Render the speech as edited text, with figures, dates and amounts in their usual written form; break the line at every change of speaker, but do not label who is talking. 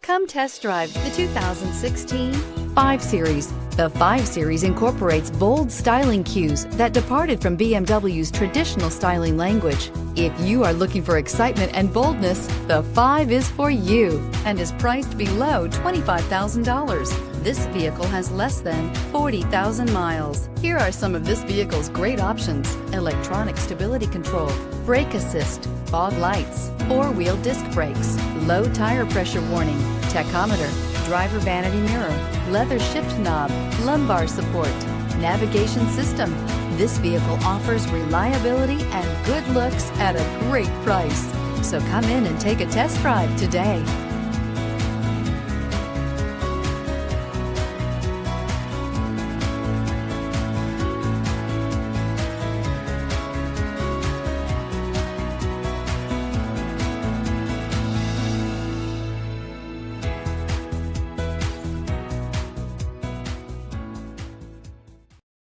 Come test drive the 2016 5 Series. The 5 Series incorporates bold styling cues that departed from BMW's traditional styling language. If you are looking for excitement and boldness, the 5 is for you and is priced below $25,000. This vehicle has less than 40,000 miles. Here are some of this vehicle's great options: electronic stability control, brake assist, fog lights, 4-wheel disc brakes, low tire pressure warning, tachometer, driver vanity mirror, leather shift knob, lumbar support, navigation system. This vehicle offers reliability and good looks at a great price. So come in and take a test drive today.